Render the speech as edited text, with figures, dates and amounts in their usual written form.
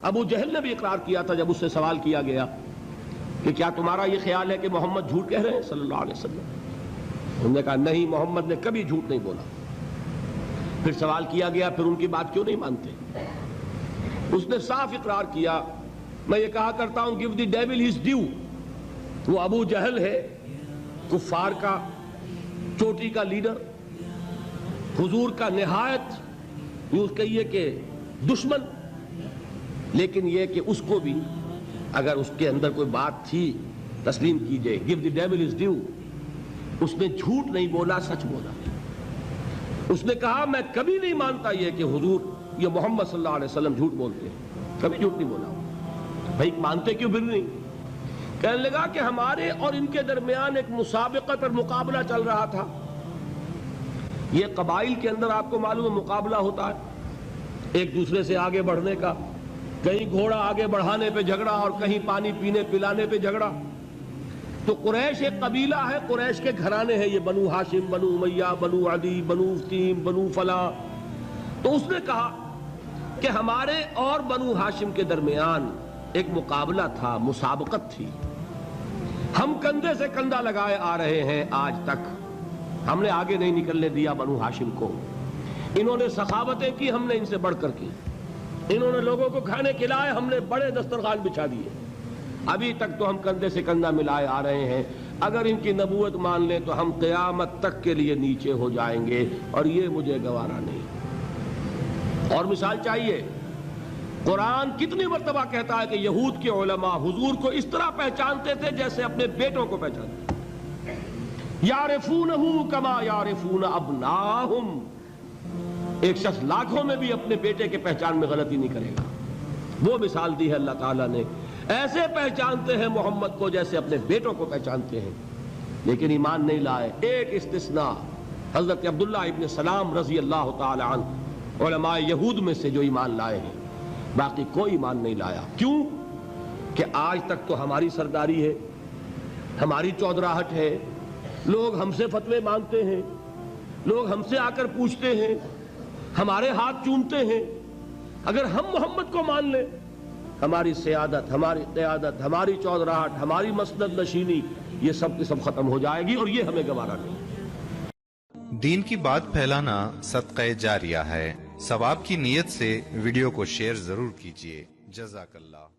ابو جہل نے بھی اقرار کیا تھا جب اس سے سوال کیا گیا کہ کیا تمہارا یہ خیال ہے کہ محمد جھوٹ کہہ رہے ہیں صلی اللہ علیہ وسلم؟ انہوں نے کہا نہیں، محمد نے کبھی جھوٹ نہیں بولا۔ پھر سوال کیا گیا پھر ان کی بات کیوں نہیں مانتے؟ اس نے صاف اقرار کیا، میں یہ کہا کرتا ہوں give the devil his due۔ وہ ابو جہل ہے، کفار کا چوٹی کا لیڈر، حضور کا نہایت یوں کہیے کہ دشمن، لیکن یہ کہ اس کو بھی اگر اس کے اندر کوئی بات تھی تسلیم کیجئے، give the devil his due۔ اس نے جھوٹ نہیں بولا، سچ بولا۔ اس نے کہا میں کبھی نہیں مانتا یہ کہ حضور یہ محمد صلی اللہ علیہ وسلم جھوٹ بولتے ہیں، کبھی جھوٹ نہیں بولا۔ بھائی مانتے کیوں پھر نہیں؟ کہنے لگا کہ ہمارے اور ان کے درمیان ایک مسابقت اور مقابلہ چل رہا تھا۔ یہ قبائل کے اندر آپ کو معلوم ہے مقابلہ ہوتا ہے ایک دوسرے سے آگے بڑھنے کا، کہیں گھوڑا آگے بڑھانے پہ جھگڑا اور کہیں پانی پینے پلانے پہ جھگڑا۔ تو قریش ایک قبیلہ ہے، قریش کے گھرانے ہیں یہ، بنو ہاشم، بنو امیہ، بنو عدی، بنو تیم، بنو فلاں۔ تو اس نے کہا کہ ہمارے اور بنو ہاشم کے درمیان ایک مقابلہ تھا، مسابقت تھی، ہم کندھے سے کندھا لگائے آ رہے ہیں آج تک، ہم نے آگے نہیں نکلنے دیا بنو ہاشم کو۔ انہوں نے سخاوتیں کی، ہم نے ان سے بڑھ کر کی، انہوں نے لوگوں کو کھانے کھلائے، ہم نے بڑے دسترخوان بچھا دیے، ابھی تک تو ہم کندھے سے کندھا ملائے آ رہے ہیں، اگر ان کی نبوت مان لیں تو ہم قیامت تک کے لیے نیچے ہو جائیں گے، اور یہ مجھے گوارا نہیں۔ اور مثال چاہیے؟ قرآن کتنی مرتبہ کہتا ہے کہ یہود کے علماء حضور کو اس طرح پہچانتے تھے جیسے اپنے بیٹوں کو پہچانتے، یعرفونہ کما یعرفون ابناہم۔ ایک شخص لاکھوں میں بھی اپنے بیٹے کے پہچان میں غلطی نہیں کرے گا۔ وہ مثال دی ہے اللہ تعالیٰ نے، ایسے پہچانتے ہیں محمد کو جیسے اپنے بیٹوں کو پہچانتے ہیں، لیکن ایمان نہیں لائے۔ ایک استثناء، حضرت عبداللہ ابن سلام رضی اللہ تعالی عنہ علماء یہود میں سے جو ایمان لائے ہیں، باقی کوئی ایمان نہیں لایا۔ کیوں؟ کہ آج تک تو ہماری سرداری ہے، ہماری چودراہٹ ہے، لوگ ہم سے فتوے مانگتے ہیں، لوگ ہم سے آ کر پوچھتے ہیں، ہمارے ہاتھ چومتے ہیں۔ اگر ہم محمد کو مان لیں، ہماری سیادت، ہماری قیادت، ہماری چودراہٹ، ہماری مسند نشینی، یہ سب کی سب ختم ہو جائے گی، اور یہ ہمیں گوارا نہیں۔ دین کی بات پھیلانا صدقہ جاریہ ہے، ثواب کی نیت سے ویڈیو کو شیئر ضرور کیجیے۔ جزاک اللہ۔